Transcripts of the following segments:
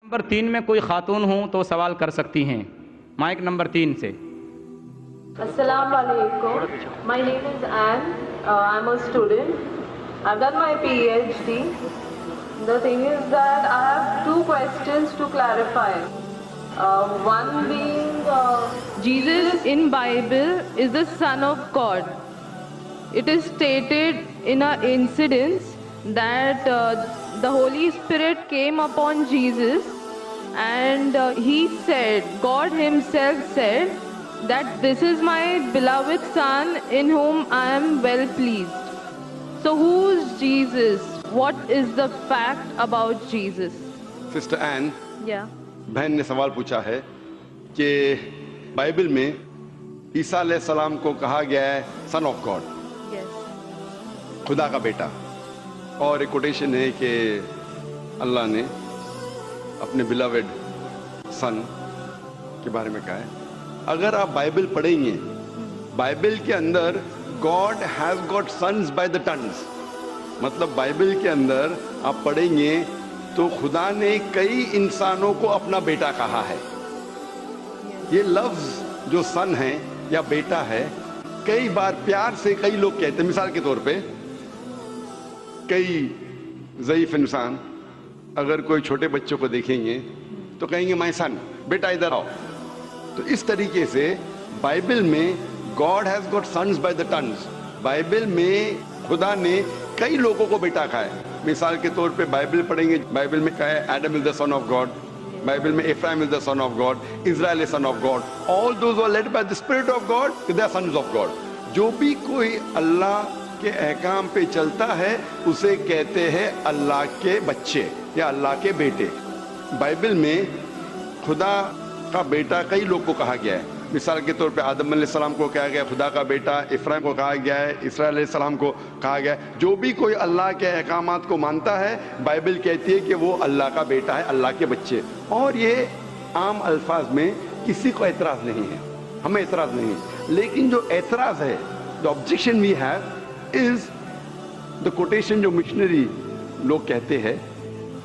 Number 3 میں کوئی خاتون ہوں تو سوال کر سکتی ہیں. مائک نمبر 3 سے. Assalamu alaikum. My name is Anne. I'm a student. I've done my PhD. The thing is that I have two questions to clarify. One being, Jesus in Bible is the Son of God. It is stated in an incident that the Holy Spirit came upon Jesus and he said, God himself said, that this is my beloved Son in whom I am well pleased. So who is Jesus? What is the fact about Jesus? Sister این Yeah. بہن نے سوال پوچھا ہے کہ Bible میں عیسیٰ علیہ السلام کو کہا گیا ہے سن آف گاڈ، Yes. خدا کا بیٹا، اور ایک کوٹیشن ہے کہ اللہ نے اپنے بلاوڈ سن کے بارے میں کہا ہے. اگر آپ بائبل پڑھیں گے، بائبل کے اندر God has got sons by the tons, مطلب بائبل کے اندر آپ پڑھیں گے تو خدا نے کئی انسانوں کو اپنا بیٹا کہا ہے. یہ لفظ جو سن ہے یا بیٹا ہے کئی بار پیار سے کئی لوگ کہتے ہیں. مثال کے طور پہ کئی ضعیف انسان اگر کوئی چھوٹے بچوں کو دیکھیں گے تو کہیں گے مائی سن، بیٹا ادھر آؤ. تو اس طریقے سے بائبل میں God has got sons by the tons, Bible میں خدا نے کئی لوگوں کو بیٹا کہا ہے. مثال کے طور پہ بائبل پڑھیں گے، بائبل میں کہا ہے Adam is the son of God, Bible میں Ephraim is the son of God, Israel is son of God, all those are led by the spirit of God, they are sons of God. جو بھی کوئی اللہ کے احکام پہ چلتا ہے اسے کہتے ہیں اللہ کے بچے یا اللہ کے بیٹے. بائبل میں خدا کا بیٹا کئی لوگ کو کہا گیا ہے. مثال کے طور پہ آدم علیہ السلام کو کہا گیا خدا کا بیٹا، افرایم کو کہا گیا ہے، اسرائیل علیہ السلام کو کہا گیا ہے. جو بھی کوئی اللہ کے احکامات کو مانتا ہے بائبل کہتی ہے کہ وہ اللہ کا بیٹا ہے، اللہ کے بچے. اور یہ عام الفاظ میں کسی کو اعتراض نہیں ہے، ہمیں اعتراض نہیں ہے. لیکن جو اعتراض ہے، the objection we have is the quotation جو مشنری لوگ کہتے ہیں،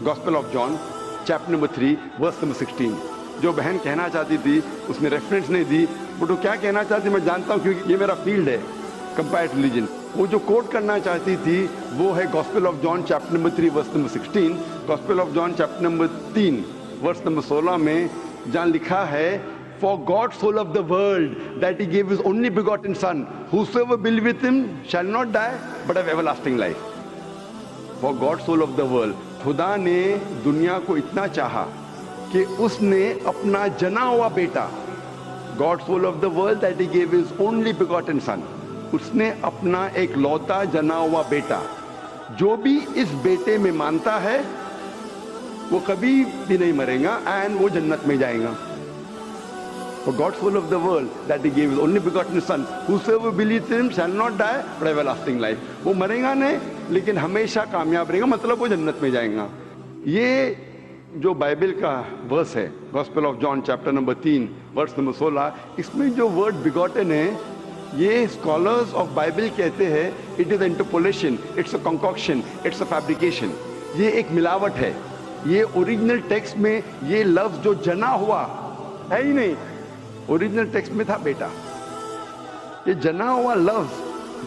gospel of John chapter number 3 verse number 16. جو بہن کہنا چاہتی تھی اس نے ریفرنس نہیں دی، بٹ وہ کیا کہنا چاہتی میں جانتا ہوں کیونکہ یہ میرا فیلڈ ہے، کمپیئرڈ ریلیجن. وہ جو کوٹ کرنا چاہتی تھی وہ ہے gospel of John chapter number 3 verse number 16. Gospel of John chapter number 3 verse number 16 میں جہاں لکھا ہے For God so loved the world that he gave his only begotten son, whosoever believeth him shall not die but have everlasting life. For God so loved the world. خدا نے دنیا کو اتنا چاہا کہ اس نے اپنا جنا ہوا بیٹا، God so loved the world that he gave his only begotten son. اس نے اپنا ایک لوتا جنا ہوا بیٹا، جو بھی اس بیٹے میں مانتا ہے وہ کبھی بھی نہیں مرے گا اینڈ وہ جنت میں جائے گا. For God so loved the world that he gave his only begotten son, whosoever believes in him shall not die but have everlasting life. وہ مرے گا نہیں لیکن ہمیشہ کامیاب رہے گا، مطلب وہ جنت میں جائیں گا. یہ جو بائبل کا ورس ہے gospel of John chapter number 3 verse number 16، اس میں جو ورڈ بیگوٹن ہے یہ اسکالرز آف بائبل کہتے ہیں it is interpolation, it's a concoction, it's a fabrication. یہ ایک ملاوٹ ہے. یہ اوریجنل ٹیکسٹ میں یہ لفظ جو جنا ہوا ہے ہی نہیں، اوریجنل ٹیکسٹ میں تھا بیٹا. یہ جنا ہوا لفظ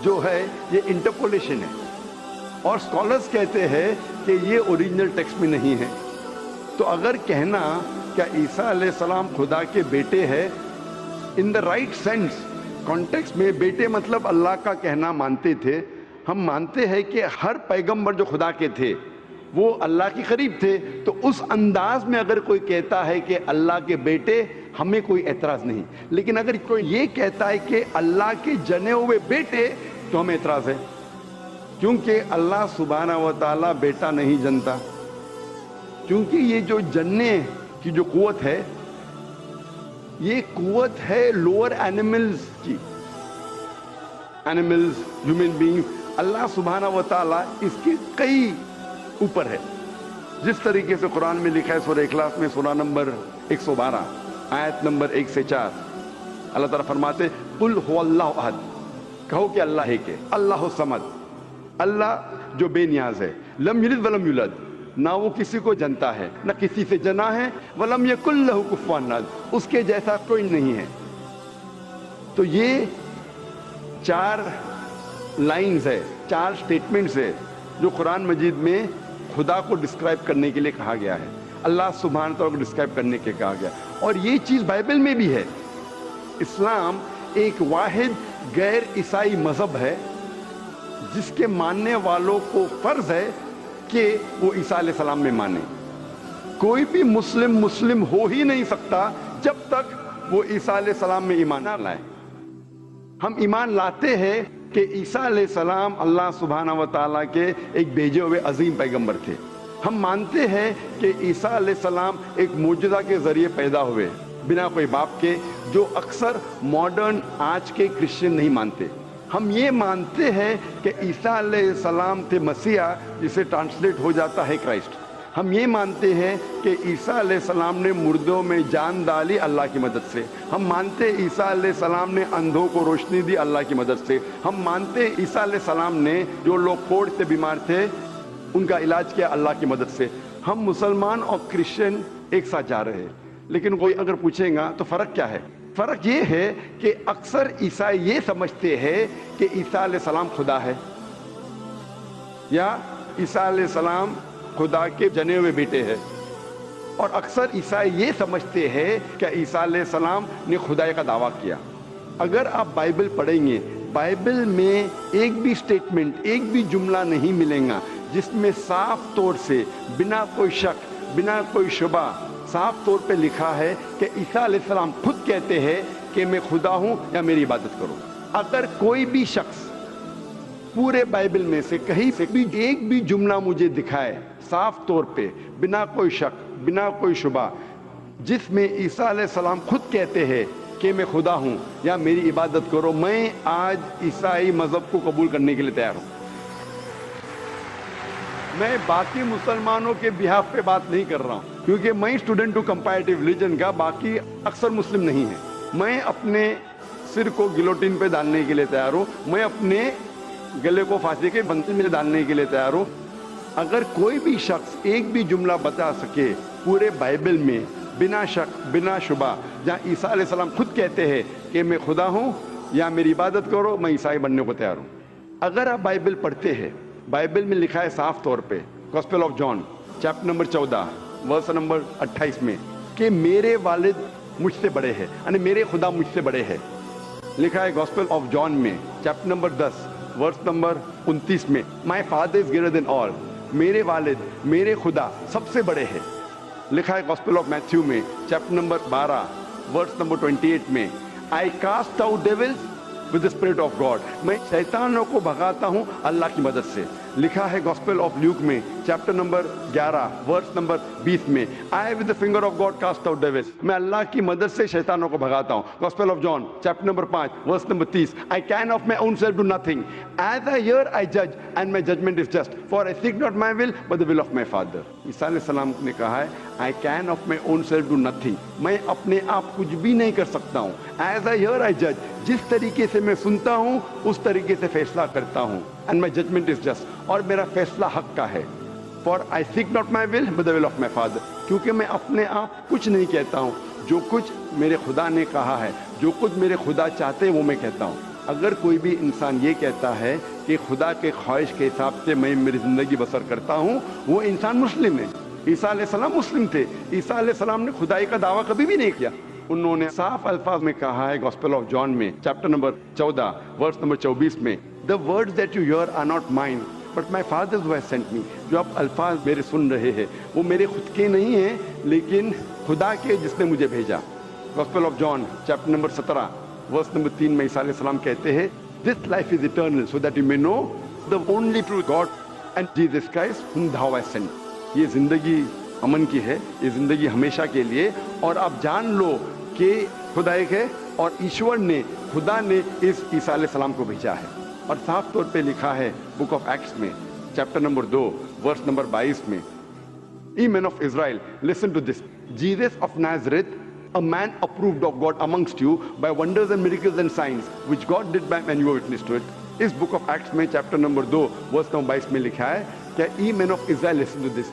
جو ہے یہ انٹرپولیشن ہے، اور اسکالرز کہتے ہیں کہ یہ اوریجنل ٹیکسٹ میں نہیں ہے. تو اگر کہنا کیا عیسیٰ علیہ السلام خدا کے بیٹے ہیں ان دا رائٹ سینس کانٹیکسٹ میں، بیٹے مطلب اللہ کا کہنا مانتے تھے. ہم مانتے ہیں کہ ہر پیغمبر جو خدا کے تھے وہ اللہ کے قریب تھے. تو اس انداز میں اگر کوئی کہتا ہے کہ اللہ کے بیٹے، ہمیں کوئی اعتراض نہیں. لیکن اگر کوئی یہ کہتا ہے کہ اللہ کے جنے ہوئے بیٹے تو ہمیں اعتراض ہے، کیونکہ اللہ سبحانہ و تعالیٰ بیٹا نہیں جنتا. کیونکہ یہ جو جننے کی جو قوت ہے یہ قوت ہے لوور اینیملز کی، اینیملز، ہیومن بینگ. اللہ سبحانہ و تعالیٰ اس کے کئی اوپر ہے. جس طریقے سے قرآن میں لکھا ہے سورہ اخلاص میں سورہ نمبر 112 آیت نمبر 1 سے 4، اللہ تعالیٰ فرماتے قل هو اللہ احد، کہو کہ اللہ ہے کہ اللہ الصمد، اللہ جو بے نیاز ہے، لم یلد ولم یولد، نہ وہ کسی کو جنتا ہے نہ کسی سے جنا ہے، وَلَمْ يَكُنْ لَهُ كُفُوًا أَحَدٌ، اس کے جیسا کوئی نہیں ہے۔ تو یہ 4 لائنز ہے، 4 سٹیٹمنٹس ہے جو قرآن مجید میں خدا کو ڈسکرائب کرنے کے لیے کہا گیا ہے، اللہ سبحانہ تعالیٰ کو ڈسکرائب کرنے کے کہا گیا، اور یہ چیز بائبل میں بھی ہے۔ اسلام ایک واحد غیر عیسائی مذہب ہے جس کے ماننے والوں کو فرض ہے کہ وہ عیسیٰ علیہ السلام میں مانے۔ کوئی بھی مسلم ہو ہی نہیں سکتا جب تک وہ عیسیٰ علیہ السلام میں ایمان نہ لائے۔ ہم ایمان لاتے ہیں کہ عیسیٰ علیہ السلام اللہ سبحانہ و تعالیٰ کے ایک بھیجے ہوئے عظیم پیغمبر تھے۔ ہم مانتے ہیں کہ عیسیٰ علیہ السلام ایک معجزہ کے ذریعے پیدا ہوئے بنا کوئی باپ کے، جو اکثر ماڈرن آج کے کرسچن نہیں مانتے۔ ہم یہ مانتے ہیں کہ عیسیٰ علیہ السلام تھے مسیح، جسے ٹرانسلیٹ ہو جاتا ہے کرائسٹ۔ ہم یہ مانتے ہیں کہ عیسیٰ علیہ السلام نے مردوں میں جان ڈالی اللہ کی مدد سے۔ ہم مانتے ہیں عیسیٰ علیہ السلام نے اندھوں کو روشنی دی اللہ کی مدد سے۔ ہم مانتے ہیں عیسیٰ علیہ السلام نے جو لوگ کوڑ سے بیمار تھے ان کا علاج کیا اللہ کی مدد سے۔ ہم مسلمان اور کرسچن ایک ساتھ جا رہے ہیں، لیکن کوئی اگر پوچھیں گا تو فرق کیا ہے؟ فرق یہ ہے کہ اکثر عیسائی یہ سمجھتے ہیں کہ عیسیٰ علیہ السلام خدا ہے، یا عیسیٰ علیہ السلام خدا کے جنے ہوئے بیٹے ہیں، اور اکثر عیسائی یہ سمجھتے ہیں کہ عیسیٰ علیہ السلام نے خدائی کا دعویٰ کیا۔ اگر آپ بائبل پڑھیں گے، بائبل میں ایک بھی سٹیٹمنٹ، ایک بھی جملہ نہیں ملے گا جس میں صاف طور سے بنا کوئی شک، بنا کوئی شبہ صاف طور پہ لکھا ہے کہ عیسیٰ علیہ السلام خود کہتے ہیں کہ میں خدا ہوں یا میری عبادت کرو۔ اگر کوئی بھی شخص پورے بائبل میں سے کہیں سے بھی ایک بھی جملہ مجھے دکھائے صاف طور پہ بنا کوئی شک، بنا کوئی شبہ، جس میں عیسیٰ علیہ السلام خود کہتے ہیں کہ میں خدا ہوں یا میری عبادت کرو، میں آج عیسائی مذہب کو قبول کرنے کے لیے تیار ہوں۔ میں باقی مسلمانوں کے بہاف پہ بات نہیں کر رہا ہوں، کیونکہ میں اسٹوڈنٹ ہوں کمپیریٹیو ریلیجن کا، باقی اکثر مسلم نہیں ہیں۔ میں اپنے سر کو گلوٹین پہ ڈالنے کے لیے تیار ہوں، میں اپنے گلے کو پھانسی کے بندے میں ڈالنے کے لیے تیار ہوں۔ اگر کوئی بھی شخص ایک بھی جملہ بتا سکے پورے بائبل میں بنا شک، بنا شبہ، جہاں عیسیٰ علیہ السلام خود کہتے ہیں کہ میں خدا ہوں یا میری عبادت کرو، میں عیسائی بننے کو تیار ہوں۔ اگر آپ بائبل پڑھتے ہیں، بائبل میں لکھا ہے صاف طور پہ، gospel of John chapter number 14 verse number 28 میں، کہ میرے والد مجھ سے بڑے ہیں، یعنی میرے خدا مجھ سے بڑے ہیں۔ لکھا ہے گاسپل آف جان میں چیپٹر نمبر 10 ورس نمبر 29 میں، my father is greater than آل، میرے والد، میرے خدا سب سے بڑے ہیں۔ لکھا ہے گاسپل آف میتھیو میں چیپٹر نمبر 12 ورس نمبر 28 میں، I cast out devils with the spirit of God، میں شیطانوں کو بھگاتا ہوں اللہ کی مدد سے۔ لکھا ہے گاسپل آف لیوک میں چیپٹر نمبر 11 ورس نمبر 20 میں، آئی with the finger of God cast out devils، میں اللہ کی مدد سے شیطانوں کو بھگاتا ہوں۔ Gospel of John chapter number 5 verse number 30، I can of my own self do nothing, as I hear I جج and my judgment is just, for I seek not my will but the will of my Father۔ عیسیٰ علیہ السلام نے کہا ہے I can of my own self do nothing, میں اپنے آپ کچھ بھی نہیں کر سکتا ہوں، ایز آئی ہیئر آئی جج، جس طریقے سے میں سنتا ہوں اس طریقے سے فیصلہ کرتا ہوں، and my judgment is just, اور میرا فیصلہ حق کا ہے، for I seek not my will but the will of my Father، کیونکہ میں اپنے آپ کچھ نہیں کہتا ہوں، جو کچھ میرے خدا نے کہا ہے، جو کچھ میرے خدا چاہتے ہیں وہ میں کہتا ہوں۔ اگر کوئی بھی انسان یہ کہتا ہے کہ خدا کے خواہش کے حساب سے میں میری زندگی بسر کرتا ہوں، وہ انسان مسلم ہے۔ عیسیٰ علیہ السلام مسلم تھے، عیسیٰ علیہ السلام نے خدائی کا دعویٰ کبھی بھی نہیں کیا۔ انہوں نے صاف الفاظ میں کہا ہے گاسپل آف جان میں چیپٹر نمبر 14 ورس نمبر 24 میں، the words that you hear are not mine but my Father who has sent me، جو آپ الفاظ میرے سن رہے ہیں وہ میرے خود کے نہیں ہیں لیکن خدا کے جس نے مجھے بھیجا۔ Gospel of John chapter number 17 verse number 3 میں عیسیٰ علیہ السلام کہتے ہیں this life is eternal so that you may know the only true God and Jesus Christ whom thou hast sent۔ یہ زندگی امن کی ہے، یہ زندگی ہمیشہ کے لیے، اور آپ جان لو کہ خدا ایک ہے اور ایشور نے، خدا نے اس عیسیٰ علیہ السلام کو بھیجا ہے۔ اور صاف طور پہ لکھا ہے بک آف ایکٹس میں چیپٹر نمبر 2 ورس نمبر 22 میں، Ye men of Israel, listen to this, Jesus of Nazareth, a man approved of God amongst you by wonders and miracles and signs which God did by when you were witness to it۔ اس book of Acts میں chapter number 2 verse number 22 میں لکھا ہے کہ Ye men of Israel, listen to this،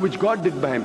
which God did by him,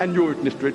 and you witnessed it,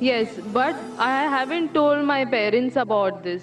Yes, but I haven't told my parents about this.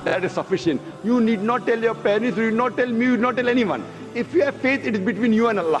that is sufficient. You need not tell your parents, you need not tell me, you need not tell anyone. If you have faith, it is between you and Allah.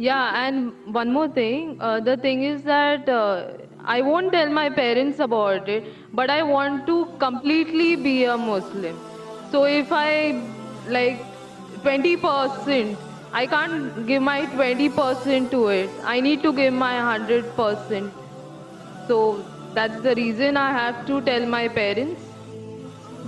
Yeah, and one more thing, the thing is that I won't tell my parents about it, but I want to completely be a Muslim. So if I like 20%, I can't give my 20% to it. I need to give my 100%. So that's the reason I have to tell my parents.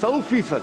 100%,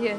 Yes.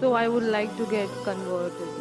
So I would like to get converted.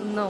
No.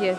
Yes.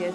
Yes.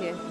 Yes.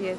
Yes.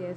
Yes.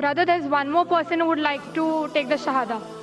Brother, there's one more person who would like to take the Shahada.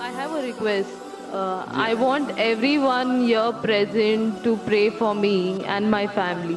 I have a request. I want everyone here present to pray for me and my family.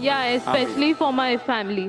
Yeah, especially for my family.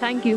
Thank you.